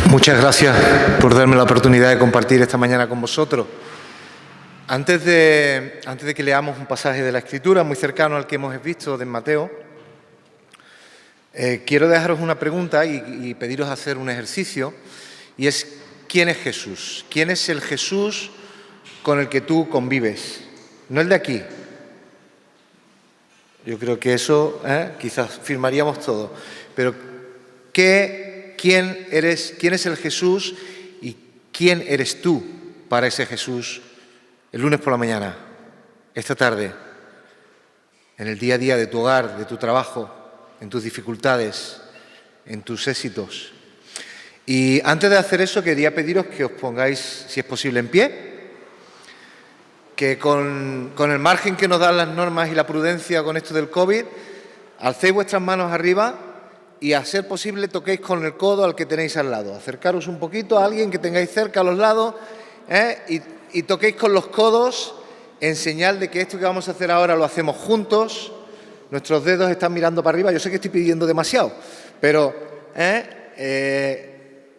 Muchas gracias por darme la oportunidad de compartir esta mañana con vosotros. Antes de que leamos un pasaje de la Escritura muy cercano al que hemos visto de Mateo, quiero dejaros una pregunta y pediros hacer un ejercicio, y es: ¿quién es Jesús? ¿Quién es el Jesús con el que tú convives? No el de aquí. Yo creo que eso quizás firmaríamos todo. Pero ¿quién es el Jesús y quién eres tú para ese Jesús el lunes por la mañana, esta tarde, en el día a día de tu hogar, de tu trabajo, en tus dificultades, en tus éxitos? Y antes de hacer eso, quería pediros que os pongáis, si es posible, en pie, que con el margen que nos dan las normas y la prudencia con esto del COVID, alcéis vuestras manos arriba y, a ser posible, toquéis con el codo al que tenéis al lado. Acercaros un poquito a alguien que tengáis cerca a los lados y toquéis con los codos en señal de que esto que vamos a hacer ahora lo hacemos juntos. Nuestros dedos están mirando para arriba. Yo sé que estoy pidiendo demasiado, pero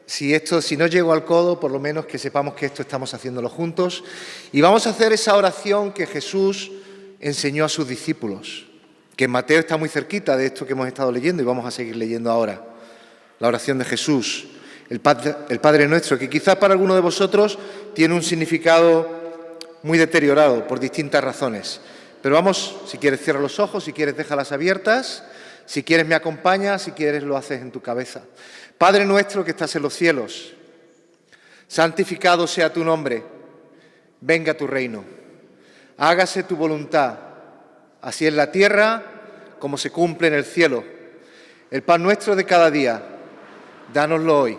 si no llego al codo, por lo menos que sepamos que esto estamos haciéndolo juntos. Y vamos a hacer esa oración que Jesús enseñó a sus discípulos, que en Mateo está muy cerquita de esto que hemos estado leyendo y vamos a seguir leyendo ahora. La oración de Jesús, el Padre Nuestro, que quizás para alguno de vosotros tiene un significado muy deteriorado por distintas razones. Pero vamos, si quieres cierra los ojos, si quieres déjalas abiertas, si quieres me acompañas, si quieres lo haces en tu cabeza. Padre nuestro que estás en los cielos, santificado sea tu nombre, venga tu reino, hágase tu voluntad, así en la tierra como se cumple en el cielo. El pan nuestro de cada día, dánoslo hoy,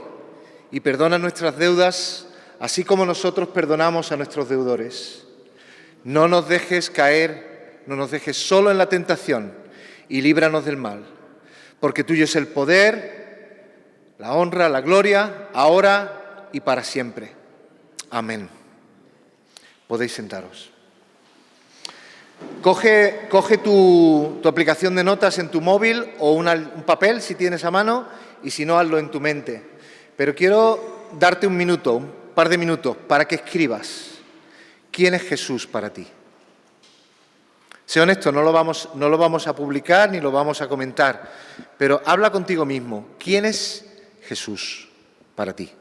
y perdona nuestras deudas, así como nosotros perdonamos a nuestros deudores. No nos dejes caer, no nos dejes solo en la tentación, y líbranos del mal, porque tuyo es el poder, la honra, la gloria, ahora y para siempre. Amén. Podéis sentaros. Coge tu aplicación de notas en tu móvil o un papel si tienes a mano, y si no, hazlo en tu mente. Pero quiero darte un par de minutos para que escribas. ¿Quién es Jesús para ti? Sé honesto, no lo vamos a publicar ni lo vamos a comentar, pero habla contigo mismo. ¿Quién es Jesús para ti?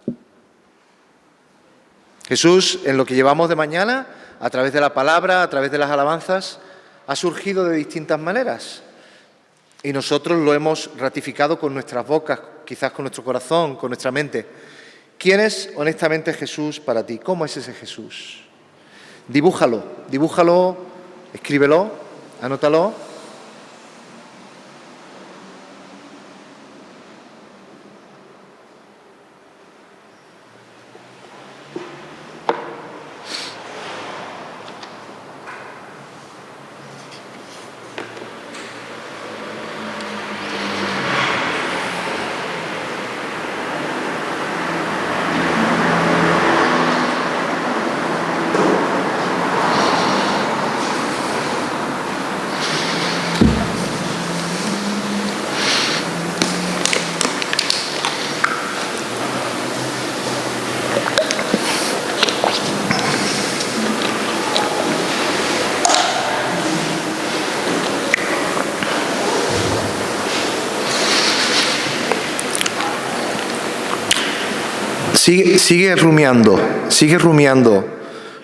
Jesús, en lo que llevamos de mañana, a través de la palabra, a través de las alabanzas, ha surgido de distintas maneras. Y nosotros lo hemos ratificado con nuestras bocas, quizás con nuestro corazón, con nuestra mente. ¿Quién es honestamente Jesús para ti? ¿Cómo es ese Jesús? Dibújalo, escríbelo, anótalo. Sigue rumiando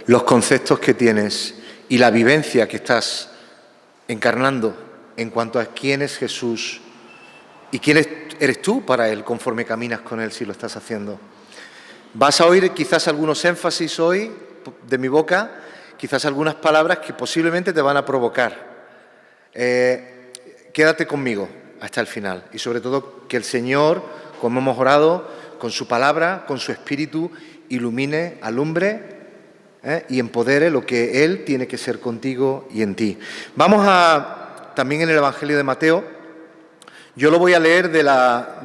los conceptos que tienes y la vivencia que estás encarnando en cuanto a quién es Jesús y quién eres tú para Él conforme caminas con Él, si lo estás haciendo. Vas a oír quizás algunos énfasis hoy de mi boca, quizás algunas palabras que posiblemente te van a provocar. Quédate conmigo hasta el final y sobre todo que el Señor, como hemos orado, con su palabra, con su espíritu, ilumine, alumbre y empodere lo que Él tiene que ser contigo y en ti. Vamos también en el Evangelio de Mateo. Yo lo voy a leer de la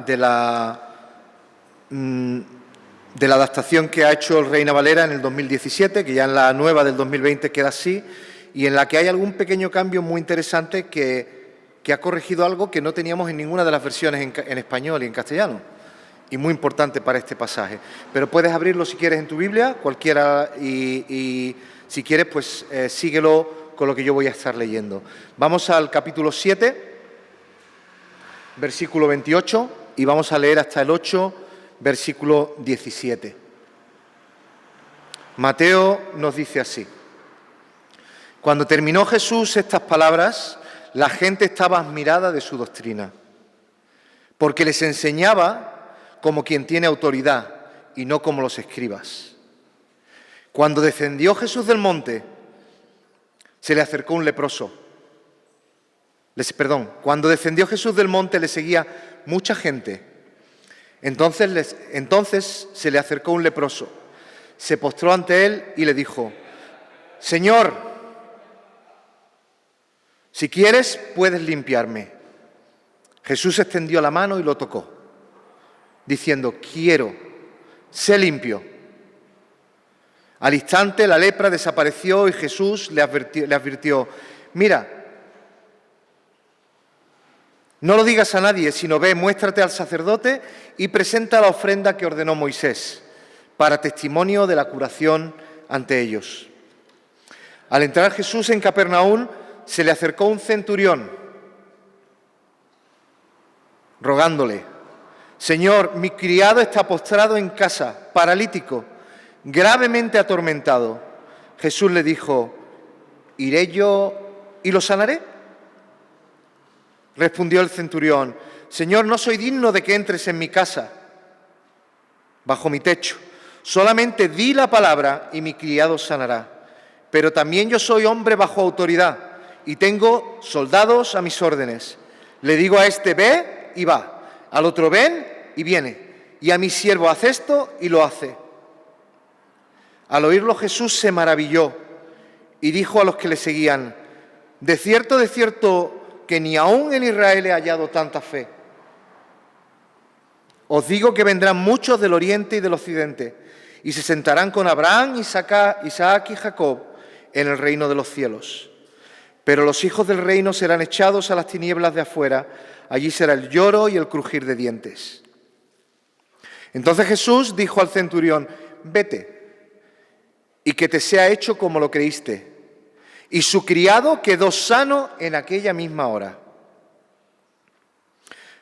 adaptación que ha hecho el Reina Valera en el 2017, que ya en la nueva del 2020 queda así, y en la que hay algún pequeño cambio muy interesante que ha corregido algo que no teníamos en ninguna de las versiones en español y en castellano. y muy importante para este pasaje. Pero puedes abrirlo si quieres en tu Biblia, cualquiera, y si quieres, pues síguelo con lo que yo voy a estar leyendo. Vamos al capítulo 7, versículo 28, y vamos a leer hasta el 8, versículo 17. Mateo nos dice así: Cuando terminó Jesús estas palabras, la gente estaba admirada de su doctrina, porque les enseñaba como quien tiene autoridad y no como los escribas. Cuando descendió Jesús del monte, se le acercó un leproso. Cuando descendió Jesús del monte le seguía mucha gente. Entonces se le acercó un leproso, se postró ante él y le dijo: Señor, si quieres, puedes limpiarme. Jesús extendió la mano y lo tocó, diciendo: quiero, sé limpio. Al instante la lepra desapareció y Jesús le advirtió: mira, no lo digas a nadie, sino ve, muéstrate al sacerdote y presenta la ofrenda que ordenó Moisés, para testimonio de la curación ante ellos. Al entrar Jesús en Capernaum, se le acercó un centurión, rogándole: Señor, mi criado está postrado en casa, paralítico, gravemente atormentado. Jesús le dijo: ¿iré yo y lo sanaré? Respondió el centurión: Señor, no soy digno de que entres en mi casa, bajo mi techo. Solamente di la palabra y mi criado sanará. Pero también yo soy hombre bajo autoridad y tengo soldados a mis órdenes. Le digo a este: ve y va, al otro: ven y viene, y a mi siervo: haz esto y lo hace. Al oírlo Jesús se maravilló y dijo a los que le seguían: de cierto, que ni aún en Israel he hallado tanta fe. Os digo que vendrán muchos del oriente y del occidente y se sentarán con Abraham, Isaac y Jacob en el reino de los cielos. Pero los hijos del reino serán echados a las tinieblas de afuera, allí será el lloro y el crujir de dientes. Entonces Jesús dijo al centurión: vete, y que te sea hecho como lo creíste. Y su criado quedó sano en aquella misma hora.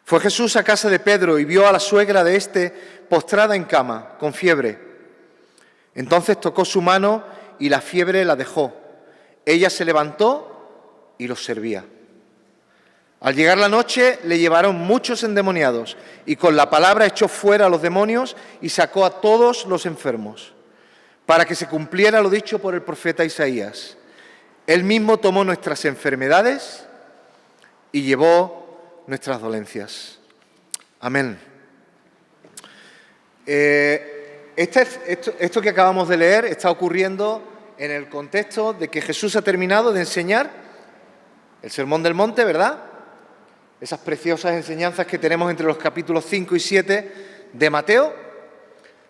Fue Jesús a casa de Pedro y vio a la suegra de éste postrada en cama, con fiebre. Entonces tocó su mano y la fiebre la dejó. Ella se levantó y los servía. Al llegar la noche le llevaron muchos endemoniados y con la palabra echó fuera a los demonios y sacó a todos los enfermos, para que se cumpliera lo dicho por el profeta Isaías. Él mismo tomó nuestras enfermedades y llevó nuestras dolencias. Amén. Esto que acabamos de leer está ocurriendo en el contexto de que Jesús ha terminado de enseñar el Sermón del Monte, ¿verdad? Esas preciosas enseñanzas que tenemos entre los capítulos 5 y 7 de Mateo.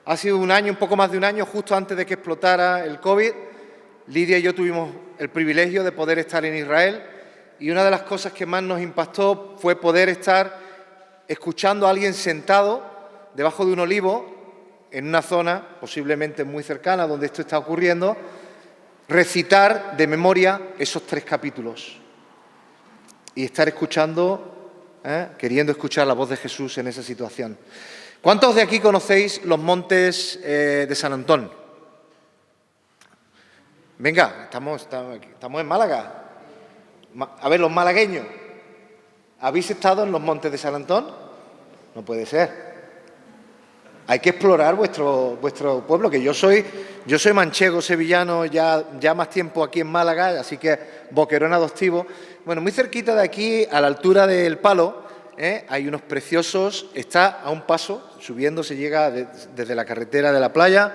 Ha sido un poco más de un año, justo antes de que explotara el COVID. Lidia y yo tuvimos el privilegio de poder estar en Israel y una de las cosas que más nos impactó fue poder estar escuchando a alguien sentado debajo de un olivo en una zona posiblemente muy cercana donde esto está ocurriendo, recitar de memoria esos 3 capítulos y estar escuchando, queriendo escuchar la voz de Jesús en esa situación. ¿Cuántos de aquí conocéis los montes de San Antón? Venga, estamos en Málaga. A ver, los malagueños, ¿habéis estado en los montes de San Antón? No puede ser. Hay que explorar vuestro pueblo, que yo soy manchego, sevillano, ya más tiempo aquí en Málaga, así que boquerón adoptivo. Bueno, muy cerquita de aquí, a la altura del Palo, hay unos preciosos, está a un paso, subiendo se llega desde la carretera de la playa.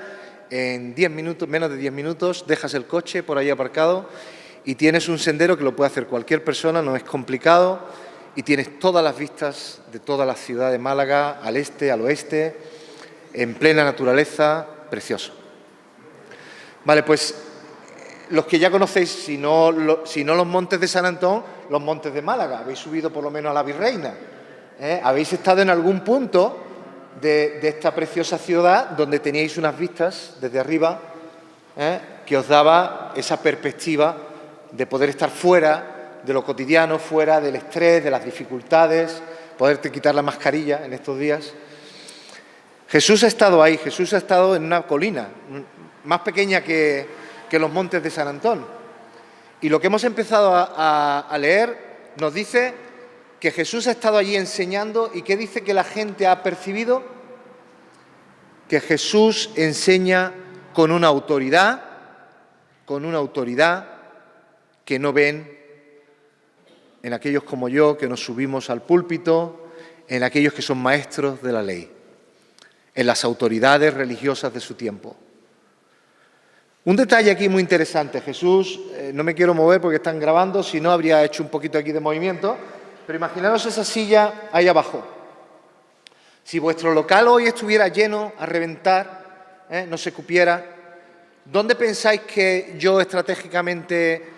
En 10 minutos, menos de 10 minutos, dejas el coche por ahí aparcado y tienes un sendero que lo puede hacer cualquier persona, no es complicado, y tienes todas las vistas de toda la ciudad de Málaga, al este, al oeste, en plena naturaleza, precioso. Vale, pues los que ya conocéis, si no los montes de San Antón, los montes de Málaga, habéis subido por lo menos a la Virreina, habéis estado en algún punto de esta preciosa ciudad donde teníais unas vistas desde arriba que os daba esa perspectiva de poder estar fuera de lo cotidiano, fuera del estrés, de las dificultades, poderte quitar la mascarilla en estos días. Jesús ha estado ahí, Jesús ha estado en una colina más pequeña que los montes de San Antón. Y lo que hemos empezado a leer nos dice que Jesús ha estado allí enseñando. ¿Y qué dice que la gente ha percibido? Que Jesús enseña con una autoridad que no ven en aquellos como yo que nos subimos al púlpito, en aquellos que son maestros de la ley, en las autoridades religiosas de su tiempo. Un detalle aquí muy interesante. Jesús, no me quiero mover porque están grabando, si no habría hecho un poquito aquí de movimiento, pero imaginaros esa silla ahí abajo. Si vuestro local hoy estuviera lleno a reventar, no se cupiera, ¿dónde pensáis que yo estratégicamente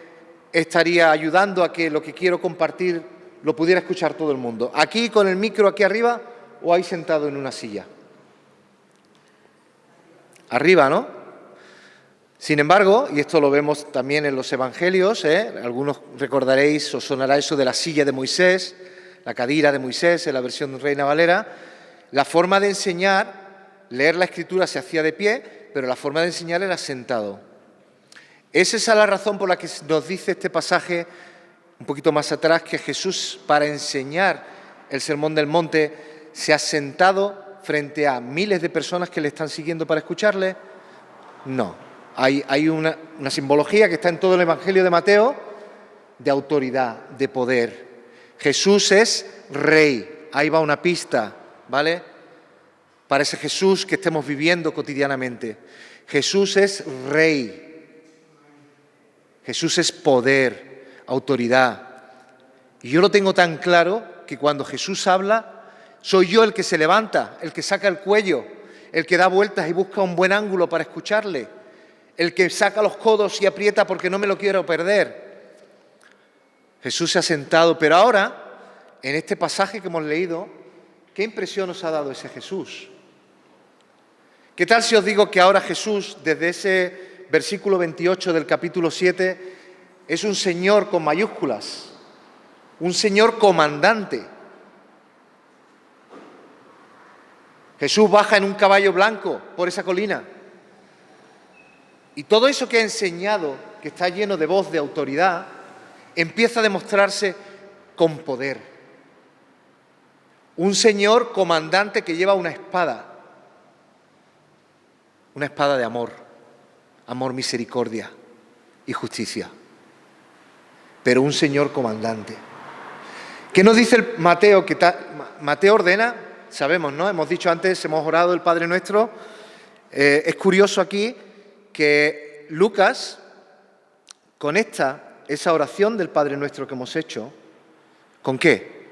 estaría ayudando a que lo que quiero compartir lo pudiera escuchar todo el mundo? ¿Aquí con el micro aquí arriba o ahí sentado en una silla? Arriba, ¿no? Sin embargo, y esto lo vemos también en los evangelios, algunos recordaréis, os sonará eso de la silla de Moisés, la cadira de Moisés en la versión Reina Valera. La forma de enseñar, leer la Escritura se hacía de pie, pero la forma de enseñar era sentado. Es esa la razón por la que nos dice este pasaje, un poquito más atrás, que Jesús, para enseñar el Sermón del Monte, se ha sentado frente a miles de personas que le están siguiendo para escucharle. No. Hay una simbología que está en todo el Evangelio de Mateo de autoridad, de poder. Jesús es rey. Ahí va una pista, ¿vale? Para ese Jesús que estemos viviendo cotidianamente. Jesús es rey. Jesús es poder, autoridad. Y yo lo tengo tan claro que cuando Jesús habla, soy yo el que se levanta, el que saca el cuello, el que da vueltas y busca un buen ángulo para escucharle, el que saca los codos y aprieta porque no me lo quiero perder. Jesús se ha sentado, pero ahora, en este pasaje que hemos leído, ¿qué impresión os ha dado ese Jesús? ¿Qué tal si os digo que ahora Jesús, desde ese versículo 28 del capítulo 7, es un Señor con mayúsculas, un Señor comandante? Jesús baja en un caballo blanco por esa colina. Y todo eso que ha enseñado, que está lleno de voz, de autoridad, empieza a demostrarse con poder. Un Señor comandante que lleva una espada de amor, misericordia y justicia. Pero un Señor comandante. ¿Qué nos dice el Mateo? Mateo ordena, sabemos, ¿no? Hemos dicho antes, hemos orado el Padre Nuestro. Es curioso aquí que Lucas conecta esa oración del Padre Nuestro que hemos hecho, ¿con qué?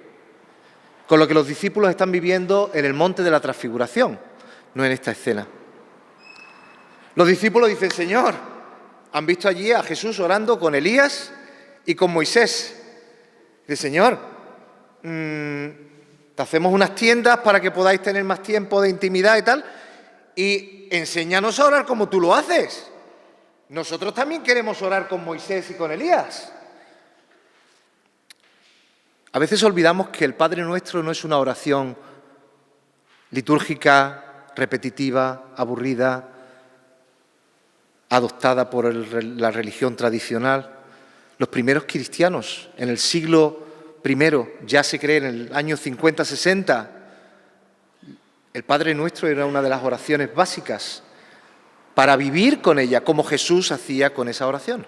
Con lo que los discípulos están viviendo en el monte de la transfiguración, no en esta escena. Los discípulos dicen, Señor, han visto allí a Jesús orando con Elías y con Moisés. Dice, Señor, te hacemos unas tiendas para que podáis tener más tiempo de intimidad y tal, y enséñanos a orar como tú lo haces. Nosotros también queremos orar con Moisés y con Elías. A veces olvidamos que el Padre Nuestro no es una oración litúrgica, repetitiva, aburrida, adoptada por la religión tradicional. Los primeros cristianos, en el siglo I, ya se cree en el año 50-60, el Padre Nuestro era una de las oraciones básicas para vivir con ella, como Jesús hacía con esa oración.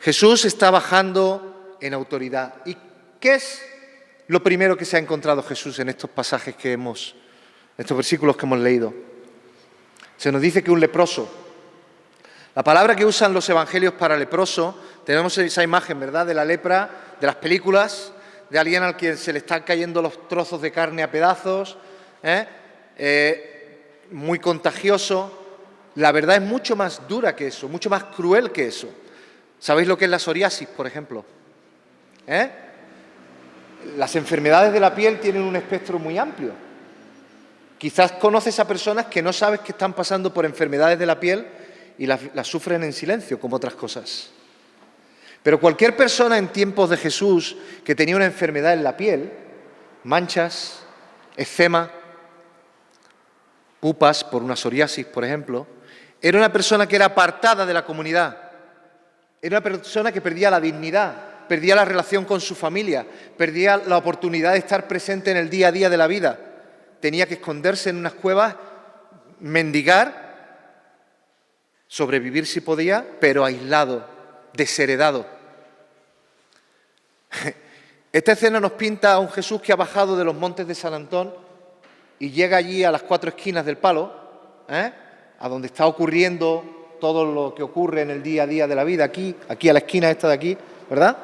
Jesús está bajando en autoridad. ¿Y qué es lo primero que se ha encontrado Jesús en estos pasajes estos versículos que hemos leído? Se nos dice que un leproso. La palabra que usan los evangelios para leproso, tenemos esa imagen, ¿verdad?, de la lepra, de las películas, de alguien al que se le están cayendo los trozos de carne a pedazos, muy contagioso. La verdad es mucho más dura que eso, mucho más cruel que eso. ¿Sabéis lo que es la psoriasis, por ejemplo? Las enfermedades de la piel tienen un espectro muy amplio. Quizás conoces a personas que no sabes que están pasando por enfermedades de la piel y las sufren en silencio, como otras cosas. Pero cualquier persona en tiempos de Jesús que tenía una enfermedad en la piel, manchas, eczema, pupas por una psoriasis, por ejemplo, era una persona que era apartada de la comunidad. Era una persona que perdía la dignidad, perdía la relación con su familia, perdía la oportunidad de estar presente en el día a día de la vida. Tenía que esconderse en unas cuevas, mendigar, sobrevivir si podía, pero aislado, desheredado. Esta escena nos pinta a un Jesús que ha bajado de los montes de San Antón y llega allí a las 4 esquinas del palo, a donde está ocurriendo todo lo que ocurre en el día a día de la vida, aquí a la esquina esta de aquí, ¿verdad?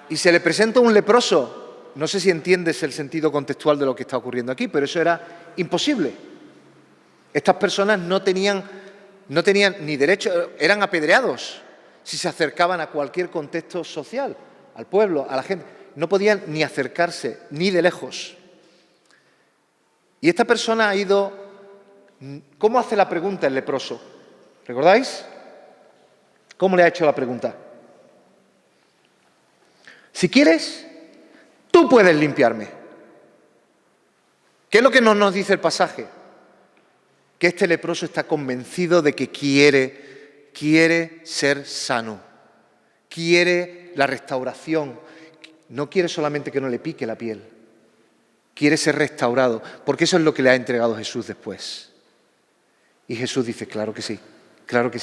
Y se le presenta un leproso. No sé si entiendes el sentido contextual de lo que está ocurriendo aquí, pero eso era imposible. Estas personas no tenían ni derecho, eran apedreados si se acercaban a cualquier contexto social, al pueblo, a la gente. No podían ni acercarse, ni de lejos. Y esta persona ha ido... ¿Cómo hace la pregunta el leproso? ¿Recordáis? ¿Cómo le ha hecho la pregunta? Si quieres, tú puedes limpiarme. ¿Qué es lo que nos dice el pasaje? Que este leproso está convencido de que quiere ser sano, quiere la restauración, no quiere solamente que no le pique la piel, quiere ser restaurado, porque eso es lo que le ha entregado Jesús después. Y Jesús dice, claro que sí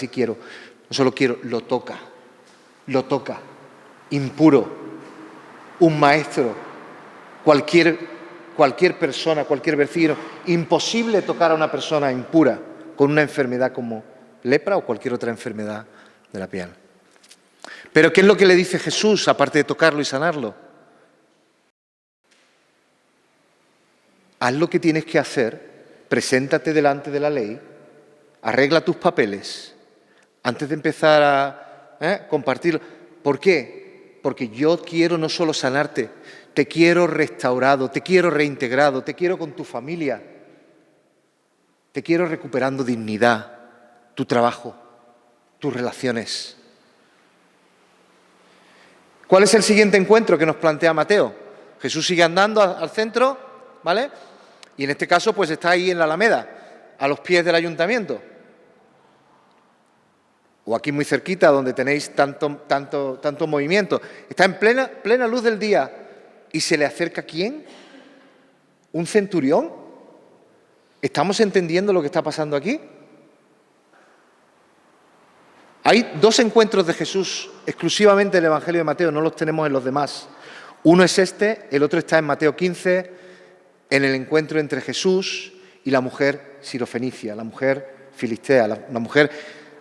quiero, no solo quiero, lo toca, impuro, un maestro, cualquier persona, cualquier vecino, imposible tocar a una persona impura con una enfermedad como lepra o cualquier otra enfermedad de la piel. Pero ¿qué es lo que le dice Jesús, aparte de tocarlo y sanarlo? Haz lo que tienes que hacer, preséntate delante de la ley, arregla tus papeles antes de empezar a compartirlo. ¿Por qué? Porque yo quiero no solo sanarte, te quiero restaurado, te quiero reintegrado, te quiero con tu familia, te quiero recuperando dignidad, tu trabajo, tus relaciones. ¿Cuál es el siguiente encuentro que nos plantea Mateo? Jesús sigue andando al centro, ¿vale? Y en este caso pues está ahí en la Alameda, a los pies del ayuntamiento. O aquí muy cerquita, donde tenéis tanto movimiento. Está en plena luz del día. ¿Y se le acerca quién? ¿Un centurión? ¿Estamos entendiendo lo que está pasando aquí? Hay 2 encuentros de Jesús exclusivamente en el Evangelio de Mateo, no los tenemos en los demás. Uno es este, el otro está en Mateo 15, en el encuentro entre Jesús y la mujer sirofenicia, la mujer filistea, la mujer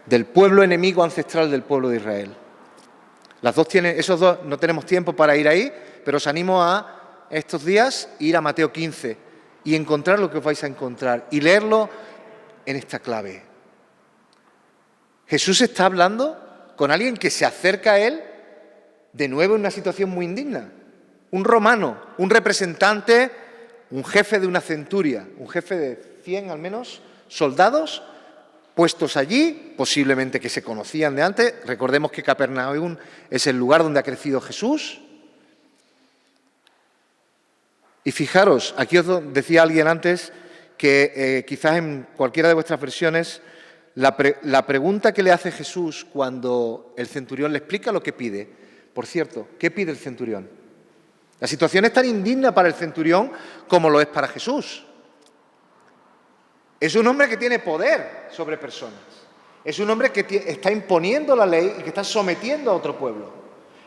del pueblo enemigo ancestral del pueblo de Israel. Esos dos no tenemos tiempo para ir ahí, pero os animo a estos días ir a Mateo 15 y encontrar lo que os vais a encontrar y leerlo en esta clave. Jesús está hablando con alguien que se acerca a él de nuevo en una situación muy indigna. Un romano, un representante, un jefe de una centuria, un jefe de 100 al menos soldados puestos allí, posiblemente que se conocían de antes. Recordemos que Capernaum es el lugar donde ha crecido Jesús. Y fijaros, aquí os decía alguien antes que quizás en cualquiera de vuestras versiones la pregunta que le hace Jesús cuando el centurión le explica lo que pide. Por cierto, ¿qué pide el centurión? La situación es tan indigna para el centurión como lo es para Jesús. Es un hombre que tiene poder sobre personas. Es un hombre que está imponiendo la ley y que está sometiendo a otro pueblo.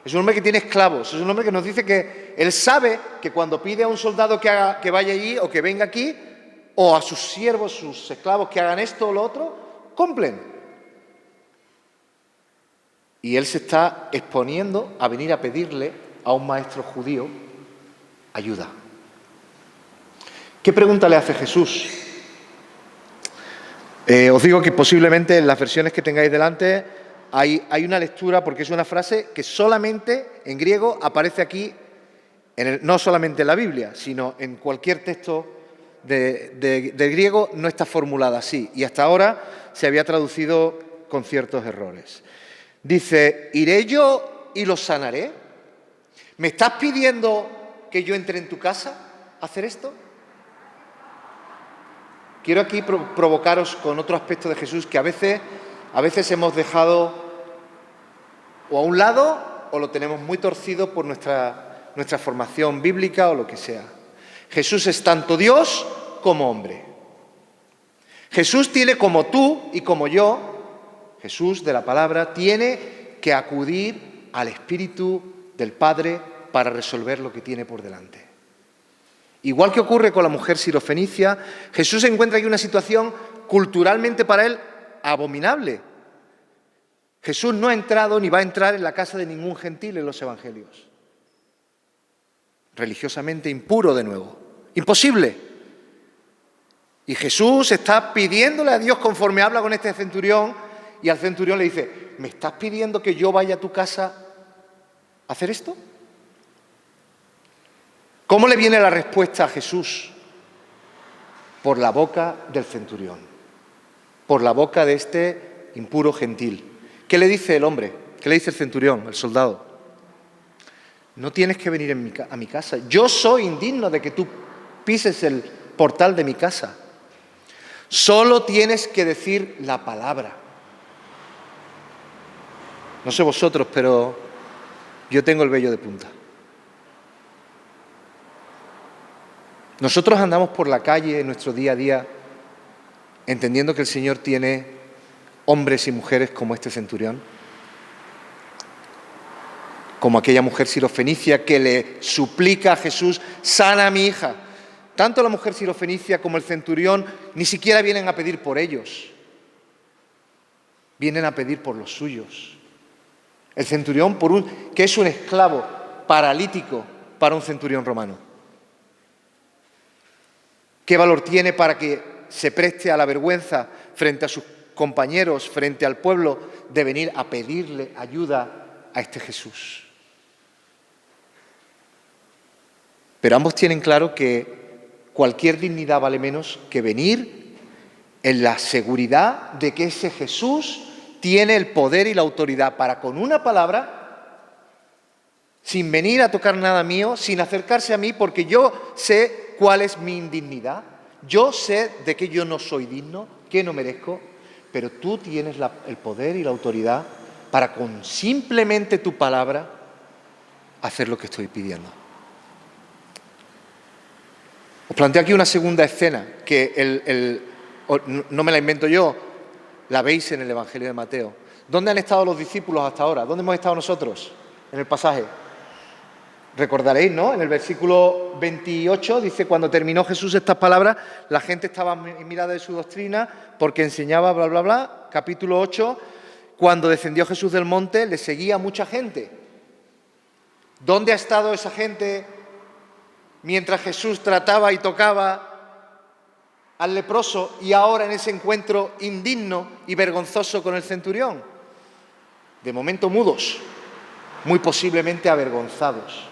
Es un hombre que tiene esclavos. Es un hombre que nos dice que él sabe que cuando pide a un soldado que vaya allí o que venga aquí, o a sus siervos, sus esclavos que hagan esto o lo otro, cumplen. Y él se está exponiendo a venir a pedirle a un maestro judío ayuda. ¿Qué pregunta le hace Jesús? Os digo que posiblemente en las versiones que tengáis delante hay una lectura, porque es una frase que solamente en griego aparece aquí, no solamente en la Biblia, sino en cualquier texto del griego no está formulada así y hasta ahora se había traducido con ciertos errores. Dice, ¿iré yo y los sanaré? ¿Me estás pidiendo que yo entre en tu casa a hacer esto? Quiero aquí provocaros con otro aspecto de Jesús que a veces hemos dejado o a un lado o lo tenemos muy torcido por nuestra formación bíblica o lo que sea. Jesús es tanto Dios como hombre. Jesús tiene, como tú y como yo, Jesús de la palabra, tiene que acudir al Espíritu del Padre para resolver lo que tiene por delante. Igual que ocurre con la mujer sirofenicia, Jesús encuentra aquí una situación culturalmente para él abominable. Jesús no ha entrado ni va a entrar en la casa de ningún gentil en los evangelios. Religiosamente impuro de nuevo. Imposible. Y Jesús está pidiéndole a Dios conforme habla con este centurión y al centurión le dice, ¿me estás pidiendo que yo vaya a tu casa a hacer esto? ¿Cómo le viene la respuesta a Jesús? Por la boca del centurión, por la boca de este impuro gentil. ¿Qué le dice el hombre? ¿Qué le dice el centurión, el soldado? No tienes que venir a mi casa. Yo soy indigno de que tú pises el portal de mi casa. Solo tienes que decir la palabra. No sé vosotros, pero yo tengo el vello de punta. Nosotros andamos por la calle en nuestro día a día entendiendo que el Señor tiene hombres y mujeres como este centurión, como aquella mujer sirofenicia que le suplica a Jesús, sana a mi hija. Tanto la mujer sirofenicia como el centurión ni siquiera vienen a pedir por ellos, vienen a pedir por los suyos. El centurión, que es un esclavo paralítico para un centurión romano. ¿Qué valor tiene para que se preste a la vergüenza frente a sus compañeros, frente al pueblo, de venir a pedirle ayuda a este Jesús? Pero ambos tienen claro que cualquier dignidad vale menos que venir en la seguridad de que ese Jesús tiene el poder y la autoridad para, con una palabra, sin venir a tocar nada mío, sin acercarse a mí, porque yo sé cuál es mi indignidad, yo sé de que yo no soy digno, que no merezco, pero tú tienes el poder y la autoridad para, con simplemente tu palabra, hacer lo que estoy pidiendo. Os planteo aquí una segunda escena, que no me la invento yo, la veis en el Evangelio de Mateo. ¿Dónde han estado los discípulos hasta ahora? ¿Dónde hemos estado nosotros en el pasaje? Recordaréis, ¿no? En el versículo 28 dice, cuando terminó Jesús estas palabras, la gente estaba mirada de su doctrina porque enseñaba bla, bla, bla. Capítulo 8, cuando descendió Jesús del monte, le seguía mucha gente. ¿Dónde ha estado esa gente mientras Jesús trataba y tocaba al leproso y ahora en ese encuentro indigno y vergonzoso con el centurión? De momento mudos, muy posiblemente avergonzados.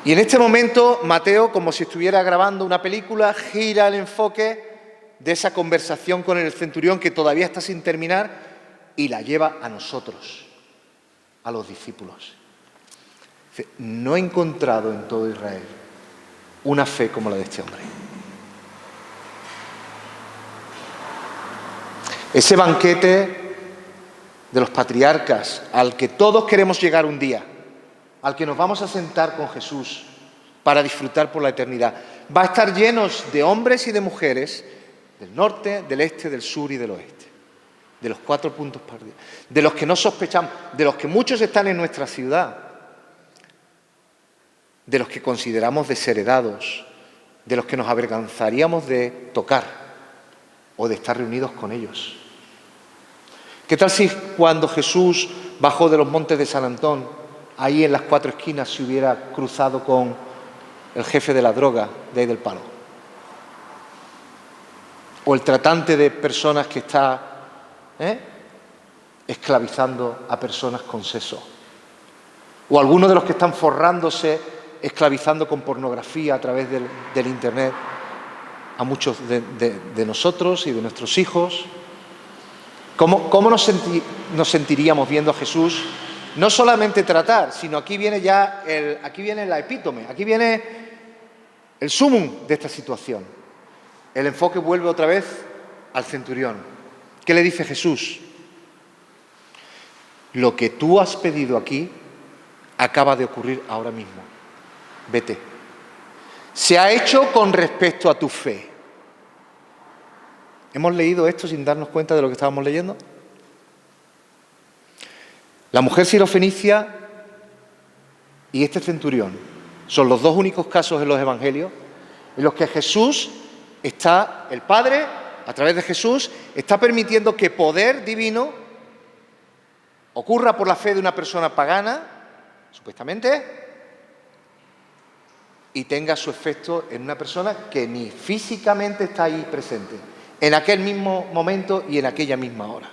Y en este momento Mateo, como si estuviera grabando una película, gira el enfoque de esa conversación con el centurión que todavía está sin terminar y la lleva a nosotros, a los discípulos. Dice, no he encontrado en todo Israel una fe como la de este hombre. Ese banquete de los patriarcas al que todos queremos llegar un día, al que nos vamos a sentar con Jesús para disfrutar por la eternidad, va a estar llenos de hombres y de mujeres del norte, del este, del sur y del oeste, de los 4 puntos perdidos, de los que no sospechamos, de los que muchos están en nuestra ciudad, de los que consideramos desheredados, de los que nos avergonzaríamos de tocar o de estar reunidos con ellos. ¿Qué tal si cuando Jesús bajó de los montes de San Antón, ahí en las 4 esquinas se hubiera cruzado con el jefe de la droga de ahí del Palo? O el tratante de personas que está esclavizando a personas con seso. O alguno de los que están forrándose esclavizando con pornografía a través del Internet a muchos de nosotros y de nuestros hijos. ¿Cómo nos sentiríamos viendo a Jesús no solamente tratar, sino aquí viene la epítome, aquí viene el sumum de esta situación? El enfoque vuelve otra vez al centurión. ¿Qué le dice Jesús? Lo que tú has pedido aquí acaba de ocurrir ahora mismo. Vete. Se ha hecho con respecto a tu fe. ¿Hemos leído esto sin darnos cuenta de lo que estábamos leyendo? La mujer sirofenicia y este centurión son los dos únicos casos en los evangelios en los que Jesús está, el Padre, a través de Jesús, está permitiendo que poder divino ocurra por la fe de una persona pagana, supuestamente, y tenga su efecto en una persona que ni físicamente está ahí presente, en aquel mismo momento y en aquella misma hora.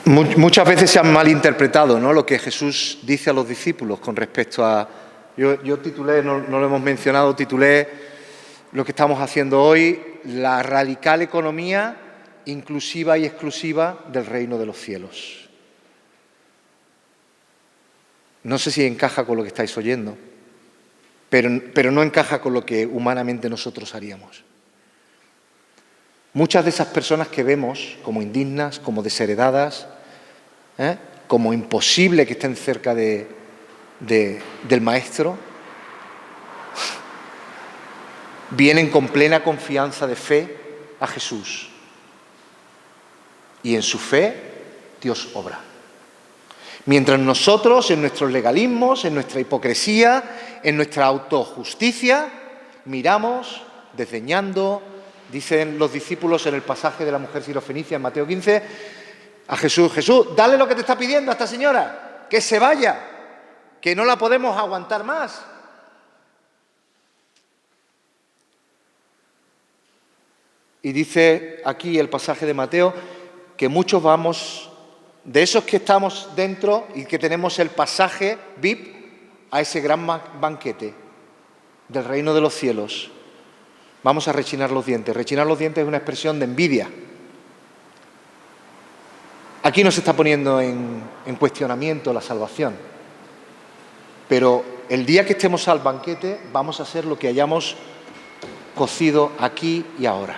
Muchas veces se han malinterpretado, ¿no?, lo que Jesús dice a los discípulos con respecto a... Yo titulé, no lo hemos mencionado, titulé lo que estamos haciendo hoy, la radical economía inclusiva y exclusiva del reino de los cielos. No sé si encaja con lo que estáis oyendo, pero no encaja con lo que humanamente nosotros haríamos. Muchas de esas personas que vemos como indignas, como desheredadas, como imposible que estén cerca del Maestro, vienen con plena confianza de fe a Jesús. Y en su fe, Dios obra. Mientras nosotros, en nuestros legalismos, en nuestra hipocresía, en nuestra autojusticia, miramos, desdeñando, dicen los discípulos en el pasaje de la mujer sirofenicia en Mateo 15, a Jesús, Jesús, dale lo que te está pidiendo a esta señora, que se vaya, que no la podemos aguantar más. Y dice aquí el pasaje de Mateo que muchos vamos, de esos que estamos dentro y que tenemos el pasaje VIP a ese gran banquete del reino de los cielos, vamos a rechinar los dientes. Rechinar los dientes es una expresión de envidia. Aquí no se está poniendo en cuestionamiento la salvación, pero el día que estemos al banquete vamos a hacer lo que hayamos cocido aquí y ahora.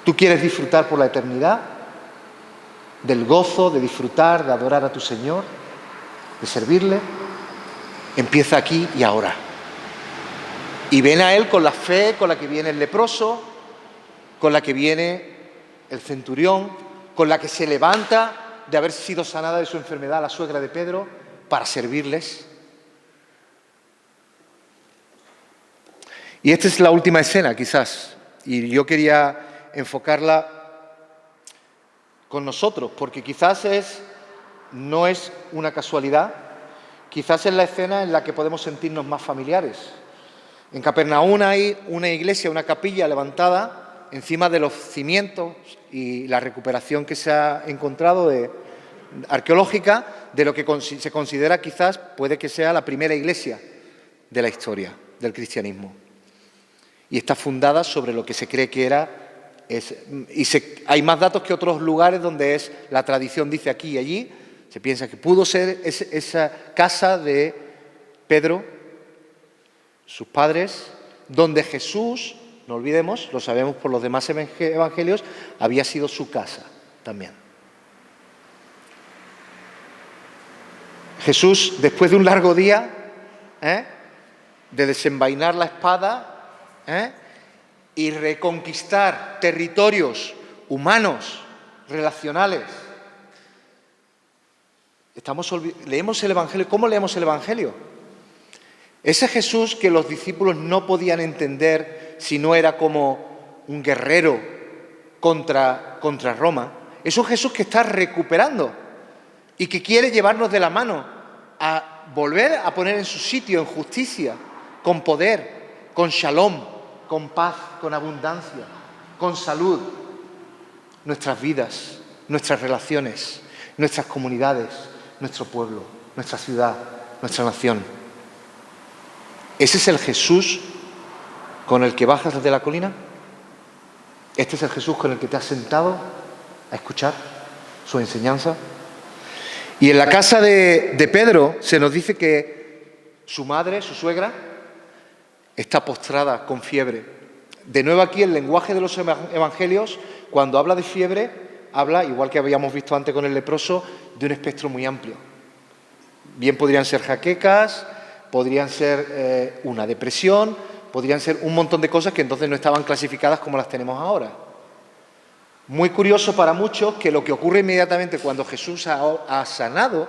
¿Tú quieres disfrutar por la eternidad del gozo de disfrutar, de adorar a tu Señor, de servirle? Empieza aquí y ahora. Y ven a Él con la fe con la que viene el leproso, con la que viene el centurión, con la que se levanta de haber sido sanada de su enfermedad la suegra de Pedro, para servirles. Y esta es la última escena, quizás, y yo quería enfocarla con nosotros, porque quizás no es una casualidad, quizás es la escena en la que podemos sentirnos más familiares. En Capernaum hay una iglesia, una capilla levantada encima de los cimientos y la recuperación que se ha encontrado arqueológica de lo que se considera quizás puede que sea la primera iglesia de la historia del cristianismo. Y está fundada sobre lo que se cree que era, hay más datos que otros lugares donde la tradición dice aquí y allí, se piensa que pudo ser esa casa de Pedro, sus padres, donde Jesús, no olvidemos, lo sabemos por los demás evangelios, había sido su casa también. Jesús, después de un largo día, de desenvainar la espada y reconquistar territorios humanos, relacionales, leemos el Evangelio. ¿Cómo leemos el Evangelio? Ese Jesús que los discípulos no podían entender si no era como un guerrero contra Roma, es un Jesús que está recuperando y que quiere llevarnos de la mano a volver a poner en su sitio, en justicia, con poder, con shalom, con paz, con abundancia, con salud, nuestras vidas, nuestras relaciones, nuestras comunidades, nuestro pueblo, nuestra ciudad, nuestra nación. ¿Ese es el Jesús con el que bajas desde la colina? ¿Este es el Jesús con el que te has sentado a escuchar su enseñanza? Y en la casa de Pedro se nos dice que su madre, su suegra, está postrada con fiebre. De nuevo aquí el lenguaje de los evangelios, cuando habla de fiebre, habla, igual que habíamos visto antes con el leproso, de un espectro muy amplio. Bien podrían ser jaquecas, podrían ser una depresión, podrían ser un montón de cosas que entonces no estaban clasificadas como las tenemos ahora. Muy curioso para muchos que lo que ocurre inmediatamente cuando Jesús ha sanado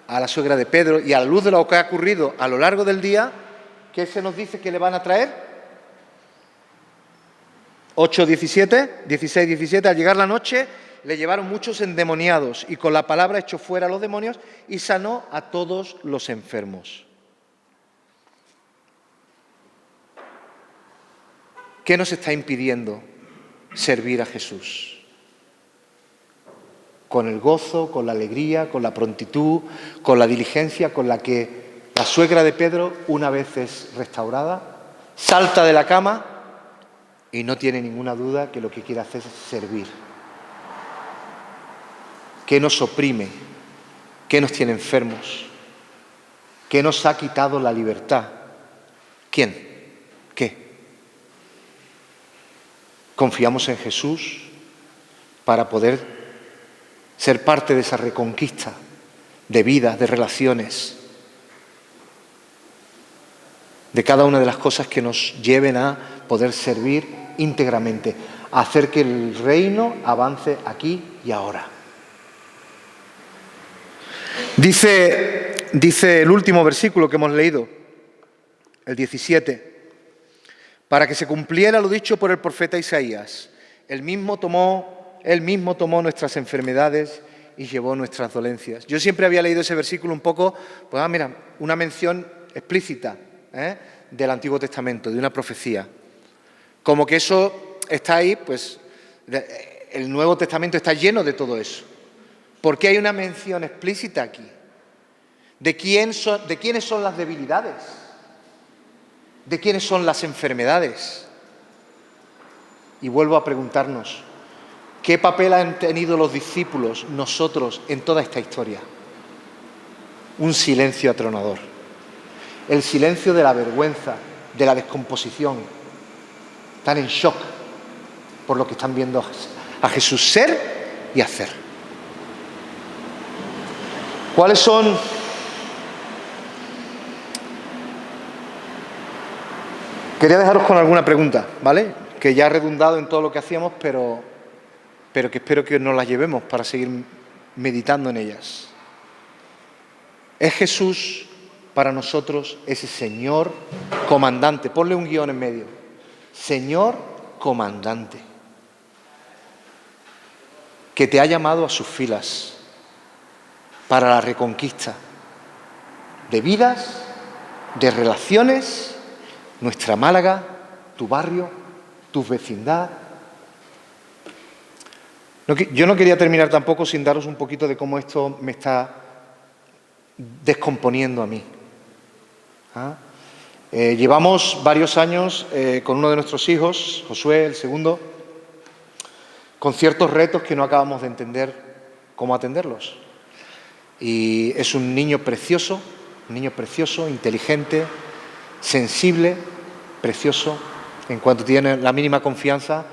a la suegra de Pedro y a la luz de lo que ha ocurrido a lo largo del día, ¿qué se nos dice que le van a traer? 16, al llegar la noche le llevaron muchos endemoniados y con la palabra echó fuera a los demonios y sanó a todos los enfermos. ¿Qué nos está impidiendo servir a Jesús? Con el gozo, con la alegría, con la prontitud, con la diligencia con la que la suegra de Pedro, una vez es restaurada, salta de la cama y no tiene ninguna duda que lo que quiere hacer es servir. ¿Qué nos oprime? ¿Qué nos tiene enfermos? ¿Qué nos ha quitado la libertad? ¿Quién? ¿Qué? Confiamos en Jesús para poder ser parte de esa reconquista de vidas, de relaciones, de cada una de las cosas que nos lleven a poder servir íntegramente, a hacer que el reino avance aquí y ahora. Dice el último versículo que hemos leído, el 17. Para que se cumpliera lo dicho por el profeta Isaías, él mismo tomó nuestras enfermedades y llevó nuestras dolencias. Yo siempre había leído ese versículo un poco, pues mira, una mención explícita del Antiguo Testamento, de una profecía. Como que eso está ahí, pues el Nuevo Testamento está lleno de todo eso. ¿Por qué hay una mención explícita aquí? ¿De quiénes son las debilidades? ¿De quiénes son las enfermedades? Y vuelvo a preguntarnos, ¿qué papel han tenido los discípulos, nosotros, en toda esta historia? Un silencio atronador. El silencio de la vergüenza, de la descomposición. Están en shock por lo que están viendo a Jesús ser y hacer. ¿Cuáles son? Quería dejaros con alguna pregunta, ¿vale? Que ya ha redundado en todo lo que hacíamos, pero que espero que nos las llevemos para seguir meditando en ellas. ¿Es Jesús para nosotros ese Señor comandante? Ponle un guión en medio. Señor comandante, que te ha llamado a sus filas para la reconquista de vidas, de relaciones, nuestra Málaga, tu barrio, tu vecindad. Yo no quería terminar tampoco sin daros un poquito de cómo esto me está descomponiendo a mí. Llevamos varios años con uno de nuestros hijos, Josué, el segundo, con ciertos retos que no acabamos de entender cómo atenderlos. Y es un niño precioso, inteligente, sensible, precioso. En cuanto tiene la mínima confianza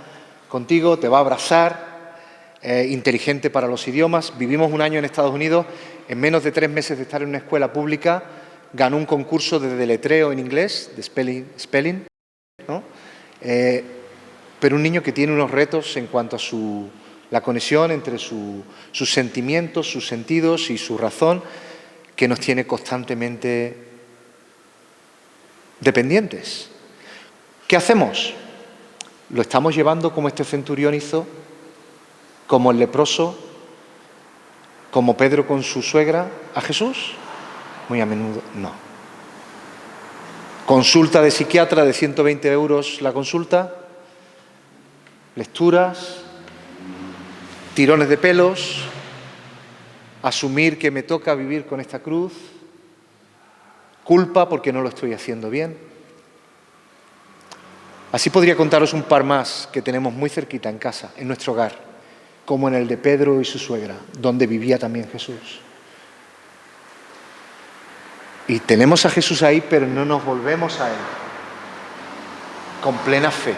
contigo, te va a abrazar, inteligente para los idiomas. Vivimos un año en Estados Unidos, en menos de 3 meses de estar en una escuela pública, ganó un concurso de deletreo en inglés, de spelling, ¿no? Pero un niño que tiene unos retos en cuanto a la conexión entre sus sentimientos, sus sentidos y su razón, que nos tiene constantemente dependientes. ¿Qué hacemos? ¿Lo estamos llevando como este centurión hizo? ¿Como el leproso? ¿Como Pedro con su suegra a Jesús? Muy a menudo no. Consulta de psiquiatra de 120 euros la consulta, lecturas, tirones de pelos, asumir que me toca vivir con esta cruz, culpa porque no lo estoy haciendo bien. Así podría contaros un par más que tenemos muy cerquita en casa, en nuestro hogar, como en el de Pedro y su suegra, donde vivía también Jesús. Y tenemos a Jesús ahí, pero no nos volvemos a Él con plena fe.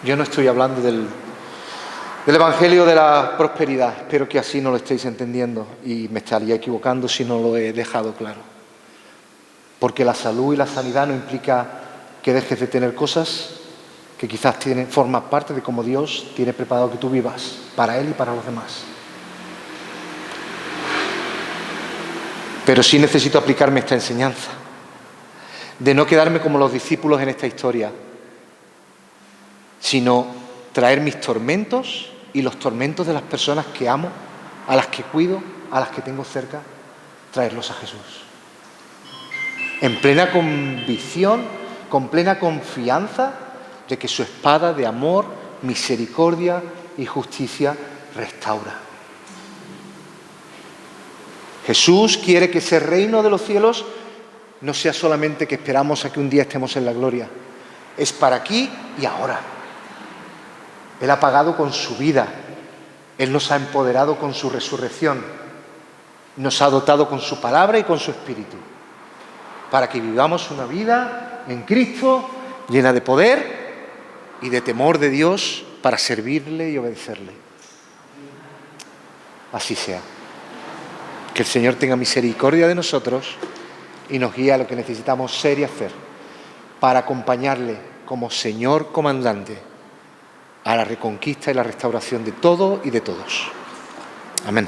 Yo no estoy hablando del Evangelio de la prosperidad. Espero que así no lo estéis entendiendo y me estaría equivocando si no lo he dejado claro. Porque la salud y la sanidad no implica que dejes de tener cosas que quizás forman parte de cómo Dios tiene preparado que tú vivas, para Él y para los demás. Pero sí necesito aplicarme esta enseñanza, de no quedarme como los discípulos en esta historia, sino traer mis tormentos y los tormentos de las personas que amo, a las que cuido, a las que tengo cerca, traerlos a Jesús. En plena convicción, con plena confianza de que su espada de amor, misericordia y justicia restaura. Jesús quiere que ese reino de los cielos no sea solamente que esperamos a que un día estemos en la gloria. Es para aquí y ahora. Él ha pagado con su vida. Él nos ha empoderado con su resurrección. Nos ha dotado con su palabra y con su espíritu. Para que vivamos una vida en Cristo llena de poder y de temor de Dios para servirle y obedecerle. Así sea. Que el Señor tenga misericordia de nosotros y nos guíe a lo que necesitamos ser y hacer para acompañarle como Señor comandante a la reconquista y la restauración de todo y de todos. Amén.